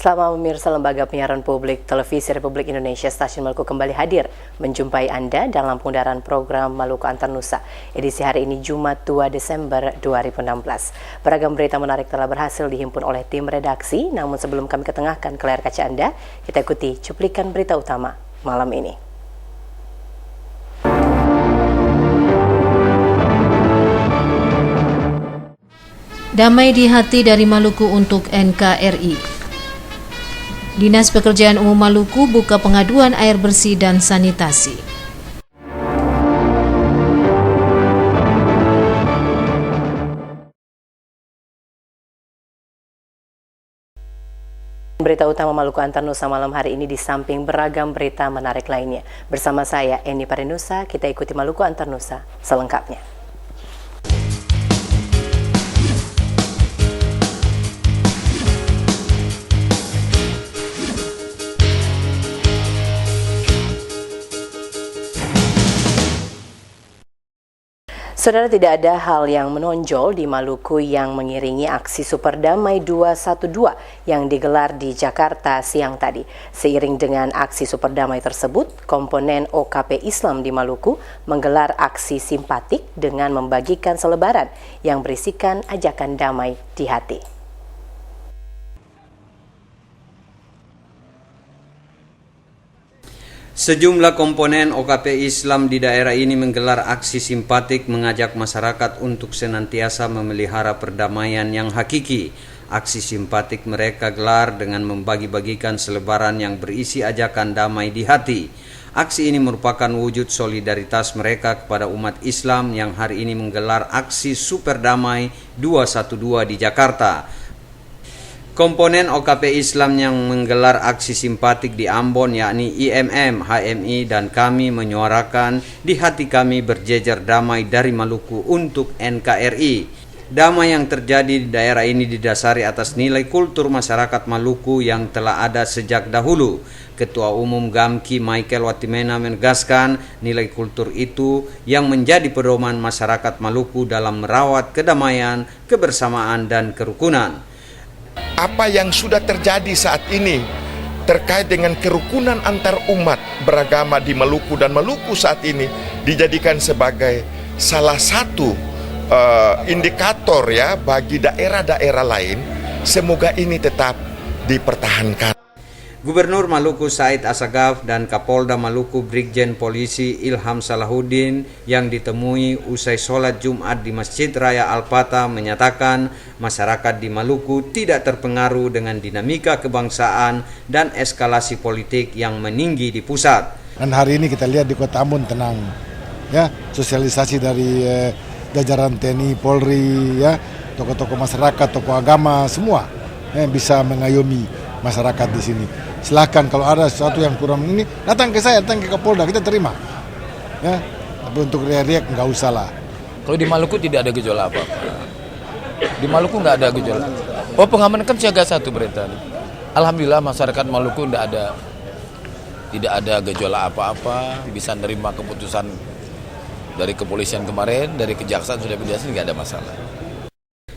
Selamat pemirsa, Lembaga Penyiaran Publik Televisi Republik Indonesia Stasiun Maluku kembali hadir menjumpai Anda dalam pengudara program Maluku Antar Nusa. Edisi hari ini Jumat 2 Desember 2016. Beragam berita menarik telah berhasil dihimpun oleh tim redaksi, namun sebelum kami ketengahkan ke layar kaca Anda, kita ikuti cuplikan berita utama malam ini. Damai di hati dari Maluku untuk NKRI. Dinas Pekerjaan Umum Maluku buka pengaduan air bersih dan sanitasi. Berita utama Maluku Antar Nusa malam hari ini di samping beragam berita menarik lainnya. Bersama saya, Eni Parinusa, kita ikuti Maluku Antar Nusa selengkapnya. Saudara, tidak ada hal yang menonjol di Maluku yang mengiringi aksi Super Damai 212 yang digelar di Jakarta siang tadi. Seiring dengan aksi Super Damai tersebut, komponen OKP Islam di Maluku menggelar aksi simpatik dengan membagikan selebaran yang berisikan ajakan damai di hati. Sejumlah komponen OKP Islam di daerah ini menggelar aksi simpatik mengajak masyarakat untuk senantiasa memelihara perdamaian yang hakiki. Aksi simpatik mereka gelar dengan membagi-bagikan selebaran yang berisi ajakan damai di hati. Aksi ini merupakan wujud solidaritas mereka kepada umat Islam yang hari ini menggelar aksi Super Damai 212 di Jakarta. Komponen OKP Islam yang menggelar aksi simpatik di Ambon yakni IMM, HMI dan kami menyuarakan di hati kami berjejer damai dari Maluku untuk NKRI. Damai yang terjadi di daerah ini didasari atas nilai kultur masyarakat Maluku yang telah ada sejak dahulu. Ketua Umum GAMKI Michael Watimena menegaskan nilai kultur itu yang menjadi pedoman masyarakat Maluku dalam merawat kedamaian, kebersamaan dan kerukunan. Apa yang sudah terjadi saat ini terkait dengan kerukunan antar umat beragama di Maluku dan Maluku saat ini dijadikan sebagai salah satu indikator ya bagi daerah-daerah lain. Semoga ini tetap dipertahankan. Gubernur Maluku Said Assegaf dan Kapolda Maluku Brigjen Polisi Ilham Salahuddin yang ditemui usai sholat Jumat di Masjid Raya Alpata menyatakan masyarakat di Maluku tidak terpengaruh dengan dinamika kebangsaan dan eskalasi politik yang meninggi di pusat. Dan hari ini kita lihat di Kota Ambon tenang, ya, sosialisasi dari jajaran TNI, Polri, ya, tokoh-tokoh masyarakat, tokoh agama, semua bisa mengayomi masyarakat di sini. Silahkan kalau ada sesuatu yang kurang ini, datang ke saya, datang ke Kapolda, kita terima. Ya, tapi untuk riak-riak nggak usah lah. Kalau di Maluku tidak ada gejolak apa-apa. Di Maluku nggak ada gejolak. Oh, pengamanan kan siaga 1 berita. Alhamdulillah masyarakat Maluku tidak ada gejolak apa-apa, bisa nerima keputusan dari kepolisian kemarin, dari kejaksaan sudah penjelasan, nggak ada masalah.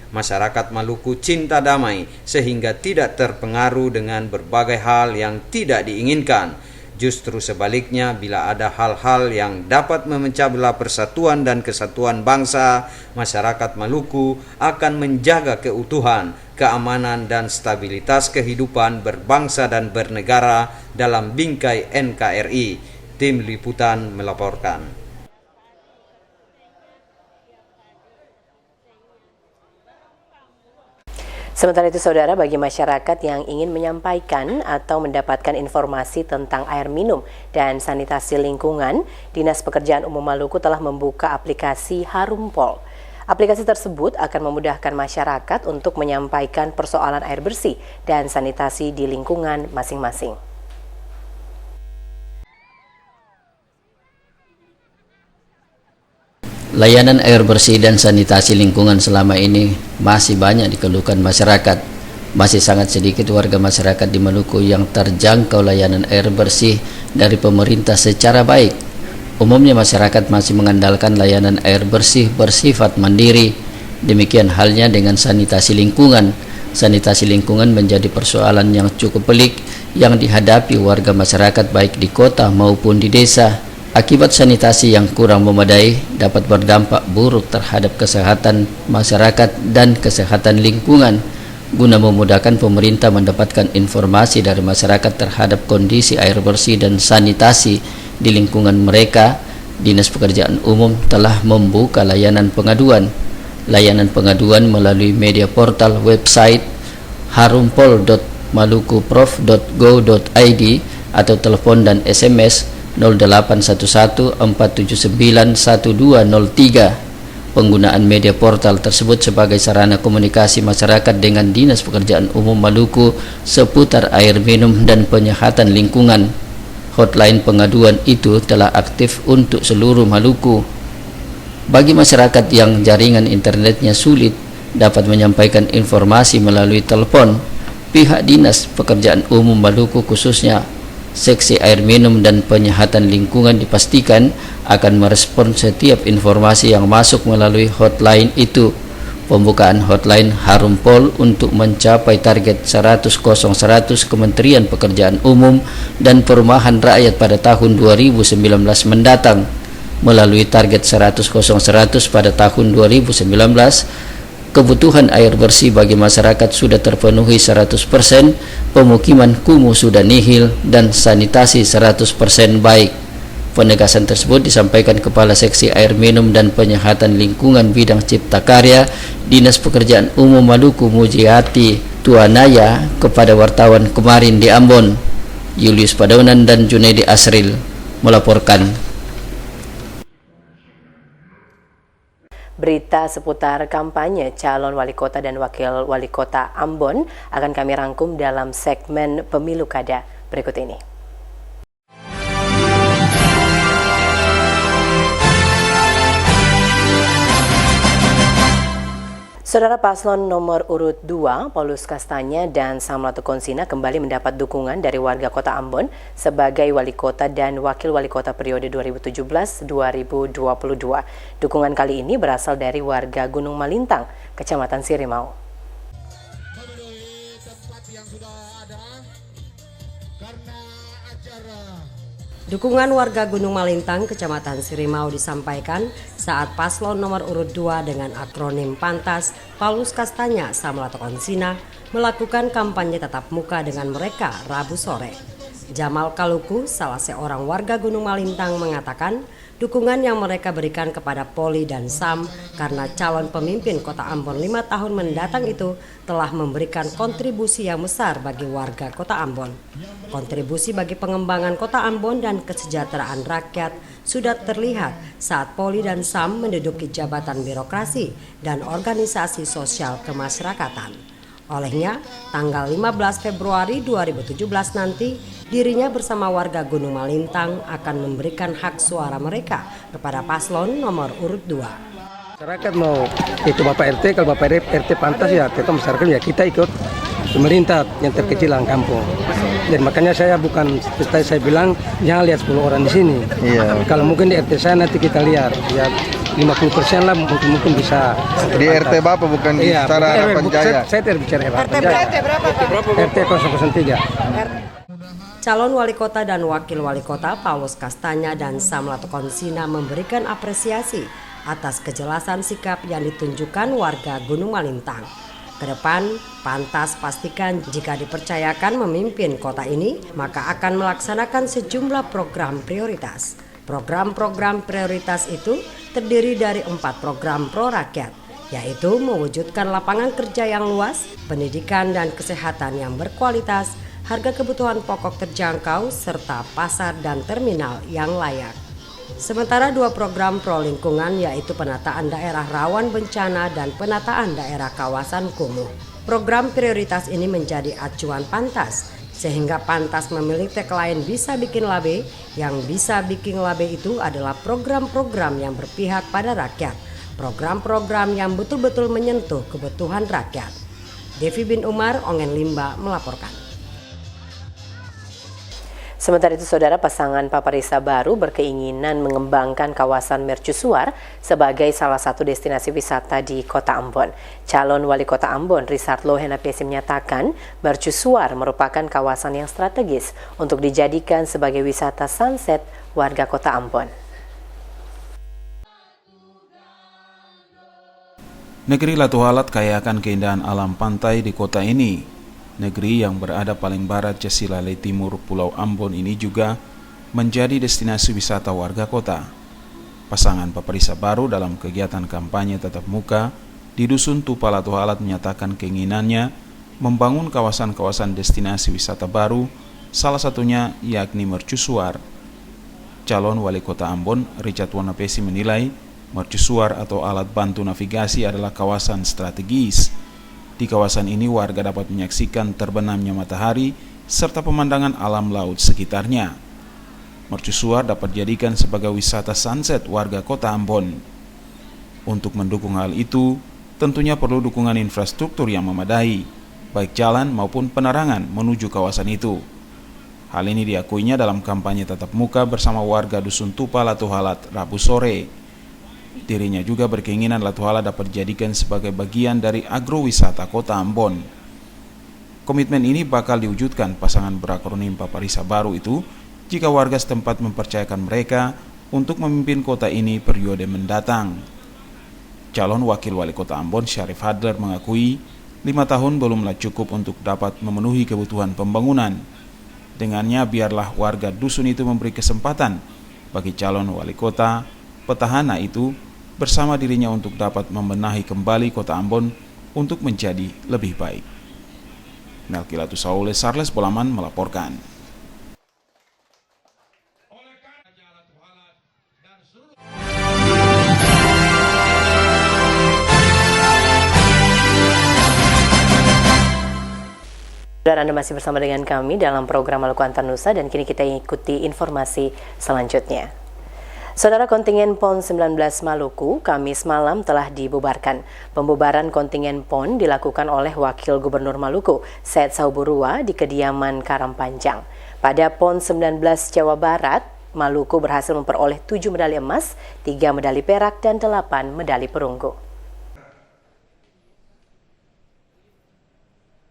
Masyarakat Maluku cinta damai sehingga tidak terpengaruh dengan berbagai hal yang tidak diinginkan. Justru sebaliknya, bila ada hal-hal yang dapat memecah belah persatuan dan kesatuan bangsa, masyarakat Maluku akan menjaga keutuhan, keamanan dan stabilitas kehidupan berbangsa dan bernegara dalam bingkai NKRI. Tim Liputan melaporkan. Sementara itu, saudara, bagi masyarakat yang ingin menyampaikan atau mendapatkan informasi tentang air minum dan sanitasi lingkungan, Dinas Pekerjaan Umum Maluku telah membuka aplikasi Harumpol. Aplikasi tersebut akan memudahkan masyarakat untuk menyampaikan persoalan air bersih dan sanitasi di lingkungan masing-masing. Layanan air bersih dan sanitasi lingkungan selama ini masih banyak dikeluhkan masyarakat. Masih sangat sedikit warga masyarakat di Maluku yang terjangkau layanan air bersih dari pemerintah secara baik. Umumnya masyarakat masih mengandalkan layanan air bersih bersifat mandiri. Demikian halnya dengan sanitasi lingkungan. sanitasi lingkungan menjadi persoalan yang cukup pelik yang dihadapi warga masyarakat baik di kota maupun di desa. Akibat sanitasi yang kurang memadai dapat berdampak buruk terhadap kesehatan masyarakat dan kesehatan lingkungan. Guna memudahkan pemerintah mendapatkan informasi dari masyarakat terhadap kondisi air bersih dan sanitasi di lingkungan mereka, Dinas Pekerjaan Umum telah membuka layanan pengaduan. Layanan pengaduan melalui media portal website harumpol.malukuprof.go.id atau telepon dan SMS 0811 479 1203. Penggunaan media portal tersebut sebagai sarana komunikasi masyarakat dengan Dinas Pekerjaan Umum Maluku seputar air minum dan penyehatan lingkungan. Hotline pengaduan itu telah aktif untuk seluruh Maluku. Bagi masyarakat yang jaringan internetnya sulit dapat menyampaikan informasi melalui telepon, pihak Dinas Pekerjaan Umum Maluku khususnya Seksi Air Minum dan Penyehatan Lingkungan dipastikan akan merespon setiap informasi yang masuk melalui hotline itu. Pembukaan hotline Harumpol untuk mencapai target 100 Kementerian Pekerjaan Umum dan Perumahan Rakyat pada tahun 2019 mendatang. Melalui target 100 pada tahun 2019, kebutuhan air bersih bagi masyarakat sudah terpenuhi 100%, pemukiman kumuh sudah nihil, dan sanitasi 100% baik. Penegasan tersebut disampaikan Kepala Seksi Air Minum dan Penyehatan Lingkungan Bidang Cipta Karya Dinas Pekerjaan Umum Maluku Mujiati Tuanaya kepada wartawan kemarin di Ambon. Julius Padaunan dan Junaidi Asril melaporkan. Berita seputar kampanye calon wali kota dan wakil wali kota Ambon akan kami rangkum dalam segmen Pemilu Kada berikut ini. Saudara paslon nomor urut 2, Paulus Kastanya dan Samlato Konsina kembali mendapat dukungan dari warga kota Ambon sebagai wali kota dan wakil wali kota periode 2017-2022. Dukungan kali ini berasal dari warga Gunung Malintang, Kecamatan Sirimau. Dukungan warga Gunung Malintang, Kecamatan Sirimau disampaikan saat paslon nomor urut 2 dengan akronim PANTAS, Paulus Kastanya, Samlato Konsina, melakukan kampanye tatap muka dengan mereka Rabu sore. Jamal Kaluku, salah seorang warga Gunung Malintang, mengatakan dukungan yang mereka berikan kepada Poli dan Sam karena calon pemimpin kota Ambon 5 tahun mendatang itu telah memberikan kontribusi yang besar bagi warga kota Ambon. Kontribusi bagi pengembangan kota Ambon dan kesejahteraan rakyat sudah terlihat saat Poli dan Sam menduduki jabatan birokrasi dan organisasi sosial kemasyarakatan. Olehnya, tanggal 15 Februari 2017 nanti, dirinya bersama warga Gunung Malintang akan memberikan hak suara mereka kepada paslon nomor urut 2. Masyarakat mau itu Bapak RT, kalau Bapak RT pantas ya tetap masyarakat ya kita ikut pemerintah yang terkecil dalam kampung. Dan makanya saya bilang jangan lihat 10 orang di sini. Iya. Kalau mungkin di RT saya nanti kita lihat ya 50% lah mungkin bisa. Di RT Bapak bukan di secara harapan jaya. Saya terbicara harapan jaya. RT berapa? RT 003. Calon wali kota dan wakil wali kota Paulus Kastanya dan Samlato Konsina memberikan apresiasi atas kejelasan sikap yang ditunjukkan warga Gunung Malintang. Kedepan, pantas pastikan jika dipercayakan memimpin kota ini, maka akan melaksanakan sejumlah program prioritas. Program-program prioritas itu terdiri dari 4 program pro rakyat, yaitu mewujudkan lapangan kerja yang luas, pendidikan dan kesehatan yang berkualitas, harga kebutuhan pokok terjangkau, serta pasar dan terminal yang layak. Sementara 2 program pro lingkungan yaitu penataan daerah rawan bencana dan penataan daerah kawasan kumuh. Program prioritas ini menjadi acuan pantas, sehingga pantas memilih tagline bisa bikin labe. Yang bisa bikin labe itu adalah program-program yang berpihak pada rakyat, program-program yang betul-betul menyentuh kebutuhan rakyat. Devi bin Umar, Ongen Limba melaporkan. Sementara itu, saudara, pasangan Paparisa Baru berkeinginan mengembangkan kawasan Mercusuar sebagai salah satu destinasi wisata di Kota Ambon. Calon Wali Kota Ambon, Richard Lohenapesi, menyatakan Mercusuar merupakan kawasan yang strategis untuk dijadikan sebagai wisata sunset warga Kota Ambon. Negeri Latuhalat kaya akan keindahan alam pantai di kota ini. Negeri yang berada paling barat Jasilale Timur Pulau Ambon ini juga menjadi destinasi wisata warga kota. Pasangan Paparisa Baru dalam kegiatan kampanye tatap muka di Dusun Tupa Latuhalat menyatakan keinginannya membangun kawasan-kawasan destinasi wisata baru, salah satunya yakni Mercusuar. Calon Wali Kota Ambon, Richard Lohenapesi, menilai Mercusuar atau alat bantu navigasi adalah kawasan strategis. Di kawasan ini warga dapat menyaksikan terbenamnya matahari serta pemandangan alam laut sekitarnya. Mercusuar dapat dijadikan sebagai wisata sunset warga Kota Ambon. Untuk mendukung hal itu, tentunya perlu dukungan infrastruktur yang memadai, baik jalan maupun penerangan menuju kawasan itu. Hal ini diakuinya dalam kampanye tatap muka bersama warga Dusun Tupa Latuhalat Rabu sore. Dirinya juga berkeinginan Latuhalat dapat dijadikan sebagai bagian dari agrowisata Kota Ambon. Komitmen ini bakal diwujudkan pasangan berakronim Paparisa Baru itu jika warga setempat mempercayakan mereka untuk memimpin kota ini periode mendatang. Calon Wakil Wali Kota Ambon, Syarif Hadler, mengakui 5 tahun belumlah cukup untuk dapat memenuhi kebutuhan pembangunan. Dengannya biarlah warga dusun itu memberi kesempatan bagi calon wali kota petahana itu bersama dirinya untuk dapat membenahi kembali Kota Ambon untuk menjadi lebih baik. Melkilatu Saule, Sarles Bolaman melaporkan. Dan Anda masih bersama dengan kami dalam program Maluku Antar Nusa, dan kini kita ikuti informasi selanjutnya. Saudara, kontingen PON 19 Maluku Kamis malam telah dibubarkan. Pembubaran kontingen PON dilakukan oleh Wakil Gubernur Maluku, Said Sauburua, di kediaman Karangpanjang. Pada PON 19 Jawa Barat, Maluku berhasil memperoleh 7 medali emas, 3 medali perak, dan 8 medali perunggu.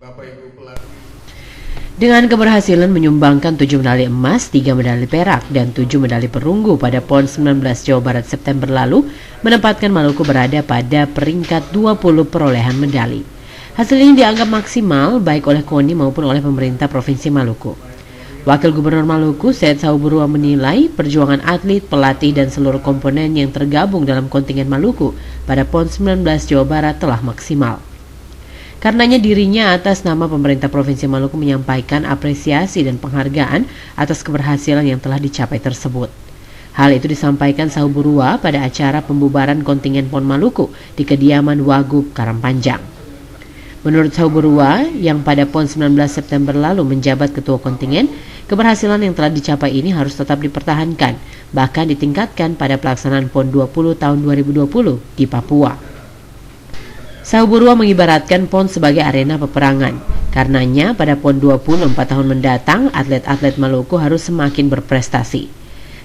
Bapak Ibu pelatih. Dengan keberhasilan menyumbangkan 7 medali emas, 3 medali perak, dan 7 medali perunggu pada PON 19 Jawa Barat September lalu, menempatkan Maluku berada pada peringkat 20 perolehan medali. Hasil ini dianggap maksimal baik oleh KONI maupun oleh pemerintah Provinsi Maluku. Wakil Gubernur Maluku, Said Sauburua, menilai perjuangan atlet, pelatih, dan seluruh komponen yang tergabung dalam kontingen Maluku pada PON 19 Jawa Barat telah maksimal. Karenanya dirinya atas nama pemerintah Provinsi Maluku menyampaikan apresiasi dan penghargaan atas keberhasilan yang telah dicapai tersebut. Hal itu disampaikan Sauburua pada acara pembubaran kontingen PON Maluku di kediaman Wagub Karangpanjang. Menurut Sauburua, yang pada PON 19 September lalu menjabat ketua kontingen, keberhasilan yang telah dicapai ini harus tetap dipertahankan, bahkan ditingkatkan pada pelaksanaan PON 20 tahun 2020 di Papua. Sauburua mengibaratkan PON sebagai arena peperangan. Karenanya pada PON 20 4 tahun mendatang, atlet-atlet Maluku harus semakin berprestasi.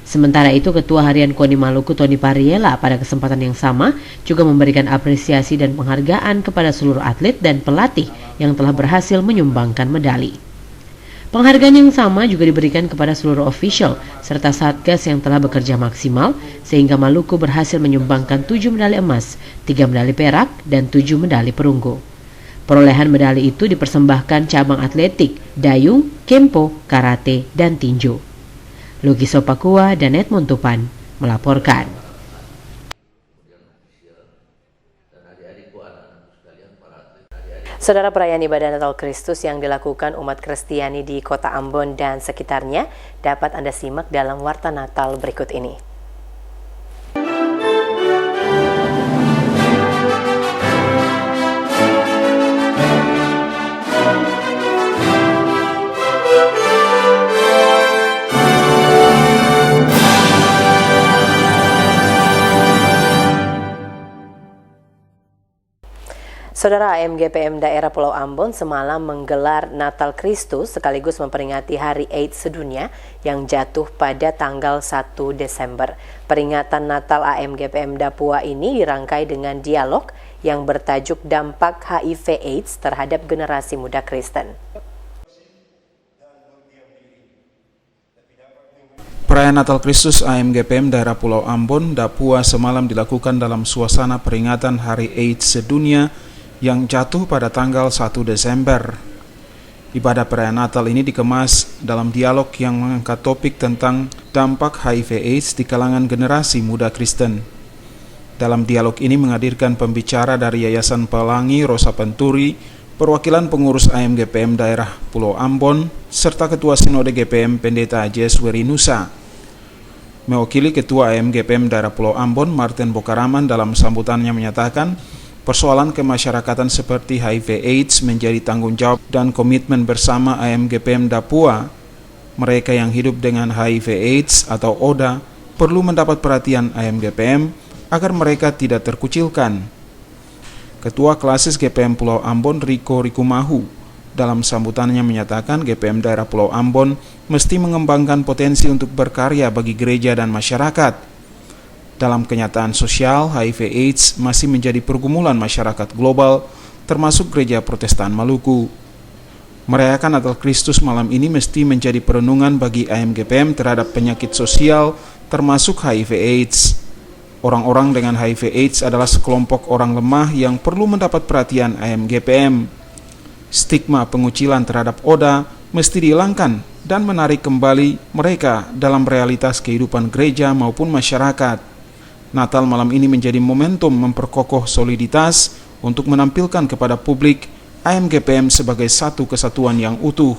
Sementara itu, Ketua Harian KONI Maluku, Tony Pariela, pada kesempatan yang sama juga memberikan apresiasi dan penghargaan kepada seluruh atlet dan pelatih yang telah berhasil menyumbangkan medali. Penghargaan yang sama juga diberikan kepada seluruh official serta satgas yang telah bekerja maksimal sehingga Maluku berhasil menyumbangkan 7 medali emas, 3 medali perak, dan 7 medali perunggu. Perolehan medali itu dipersembahkan cabang atletik, dayung, kempo, karate, dan tinju. Lugi Sopakua dan Edmond Tupan melaporkan. Saudara, perayaan ibadah Natal Kristus yang dilakukan umat Kristiani di Kota Ambon dan sekitarnya dapat Anda simak dalam Warta Natal berikut ini. Saudara, AMGPM Daerah Pulau Ambon semalam menggelar Natal Kristus sekaligus memperingati Hari AIDS Sedunia yang jatuh pada tanggal 1 Desember. Peringatan Natal AMGPM Dapua ini dirangkai dengan dialog yang bertajuk Dampak HIV AIDS terhadap generasi muda Kristen. Perayaan Natal Kristus AMGPM Daerah Pulau Ambon Dapua semalam dilakukan dalam suasana peringatan Hari AIDS Sedunia yang jatuh pada tanggal 1 Desember. Ibadah perayaan Natal ini dikemas dalam dialog yang mengangkat topik tentang dampak HIV/AIDS di kalangan generasi muda Kristen. Dalam dialog ini menghadirkan pembicara dari Yayasan Pelangi Rosa Penturi, perwakilan pengurus AMGPM Daerah Pulau Ambon, serta Ketua Sinode GPM Pendeta Jes Werinusa. Mewakili Ketua AMGPM Daerah Pulau Ambon, Martin Bokaraman, dalam sambutannya menyatakan, persoalan kemasyarakatan seperti HIV/AIDS menjadi tanggung jawab dan komitmen bersama AMGPM Dapua. Mereka yang hidup dengan HIV/AIDS atau ODA perlu mendapat perhatian AMGPM agar mereka tidak terkucilkan. Ketua Klasis GPM Pulau Ambon Riko Rikumahu dalam sambutannya menyatakan GPM Daerah Pulau Ambon mesti mengembangkan potensi untuk berkarya bagi gereja dan masyarakat. Dalam kenyataan sosial, HIV/AIDS masih menjadi pergumulan masyarakat global, termasuk gereja Protestan Maluku. Merayakan Natal Kristus malam ini mesti menjadi perenungan bagi AMGPM terhadap penyakit sosial, termasuk HIV/AIDS. Orang-orang dengan HIV/AIDS adalah sekelompok orang lemah yang perlu mendapat perhatian AMGPM. Stigma pengucilan terhadap ODA mesti dihilangkan dan menarik kembali mereka dalam realitas kehidupan gereja maupun masyarakat. Natal malam ini menjadi momentum memperkokoh soliditas untuk menampilkan kepada publik AMGPM sebagai satu kesatuan yang utuh.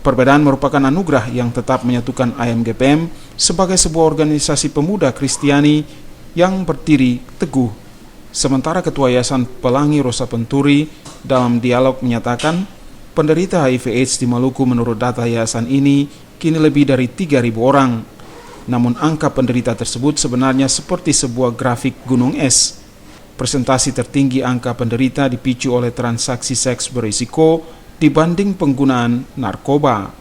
Perbedaan merupakan anugerah yang tetap menyatukan AMGPM sebagai sebuah organisasi pemuda Kristiani yang berdiri teguh. Sementara Ketua Yayasan Pelangi Rosa Penturi dalam dialog menyatakan, penderita HIV/AIDS di Maluku menurut data yayasan ini kini lebih dari 3.000 orang. Namun angka penderita tersebut sebenarnya seperti sebuah grafik gunung es. Presentasi tertinggi angka penderita dipicu oleh transaksi seks berisiko dibanding penggunaan narkoba.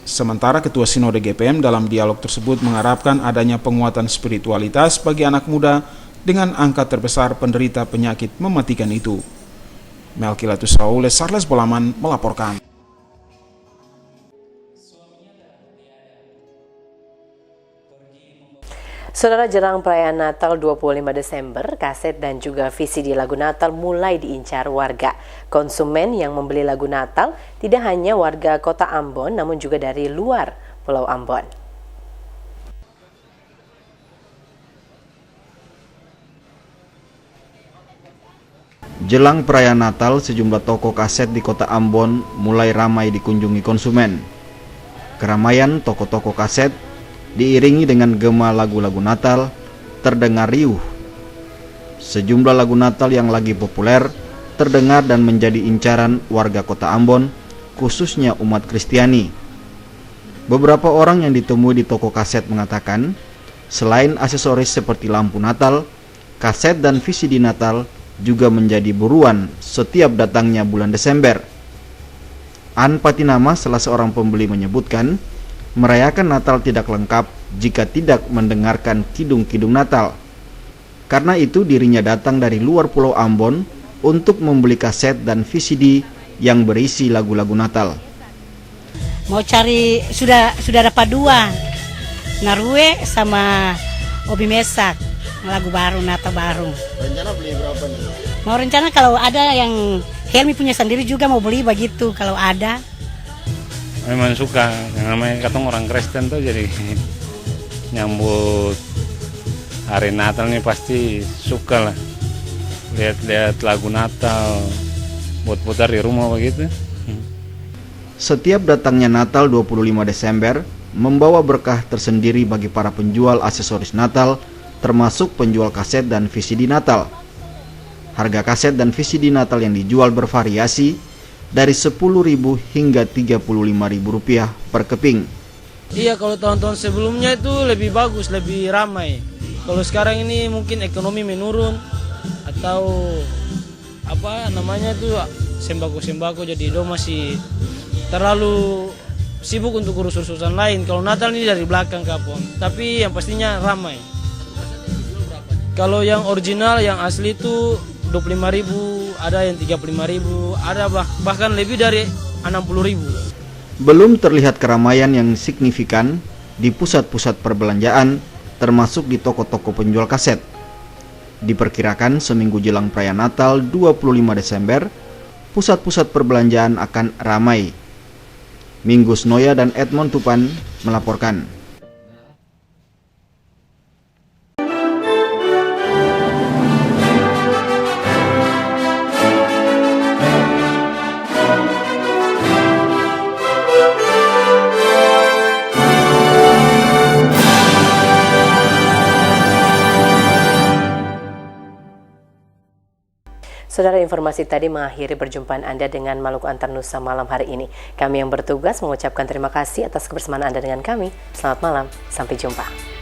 Sementara Ketua Sinode GPM dalam dialog tersebut mengharapkan adanya penguatan spiritualitas bagi anak muda dengan angka terbesar penderita penyakit mematikan itu. Melkilatus Saul, Charles Bolaman melaporkan. Saudara, jelang perayaan Natal 25 Desember, kaset dan juga VCD lagu Natal mulai diincar warga. Konsumen yang membeli lagu Natal tidak hanya warga kota Ambon, namun juga dari luar Pulau Ambon. Jelang perayaan Natal, sejumlah toko kaset di kota Ambon mulai ramai dikunjungi konsumen. Keramaian toko-toko kaset diiringi dengan gema lagu-lagu Natal terdengar riuh. Sejumlah lagu Natal yang lagi populer terdengar dan menjadi incaran warga kota Ambon, khususnya umat Kristiani. Beberapa orang yang ditemui di toko kaset mengatakan, selain aksesoris seperti lampu Natal, kaset dan VCD Natal juga menjadi buruan setiap datangnya bulan Desember. An Patinama, salah seorang pembeli, menyebutkan, merayakan Natal tidak lengkap jika tidak mendengarkan kidung-kidung Natal. Karena itu dirinya datang dari luar Pulau Ambon untuk membeli kaset dan VCD yang berisi lagu-lagu Natal. Mau cari, sudah dapat 2, Narue sama Obi Mesak, lagu baru, Natal baru. Rencana beli berapa nih? Mau rencana kalau ada yang Helmi punya sendiri juga mau beli begitu kalau ada. Memang suka, yang namanya katong orang Kristen tuh, jadi nyambut hari Natal nih pasti suka lah. Lihat-lihat lagu Natal, buat putar di rumah begitu. Setiap datangnya Natal 25 Desember membawa berkah tersendiri bagi para penjual aksesoris Natal, termasuk penjual kaset dan VCD Natal. Harga kaset dan VCD Natal yang dijual bervariasi dari Rp10.000 hingga Rp35.000 per keping. Iya, kalau tahun-tahun sebelumnya itu lebih bagus, lebih ramai. Kalau sekarang ini mungkin ekonomi menurun atau apa namanya itu sembako jadi dong masih terlalu sibuk untuk urus-urusan lain. Kalau Natal ini dari belakang kapon, tapi yang pastinya ramai. Kalau yang original yang asli itu 25.000, ada yang 35.000, ada bahkan lebih dari 60.000. Belum terlihat keramaian yang signifikan di pusat-pusat perbelanjaan, termasuk di toko-toko penjual kaset. Diperkirakan seminggu jelang perayaan Natal 25 Desember, pusat-pusat perbelanjaan akan ramai. Minggus Noya dan Edmond Tupan melaporkan. Saudara, informasi tadi mengakhiri perjumpaan Anda dengan Maluku Antar Nusa malam hari ini. Kami yang bertugas mengucapkan terima kasih atas kebersamaan Anda dengan kami. Selamat malam, sampai jumpa.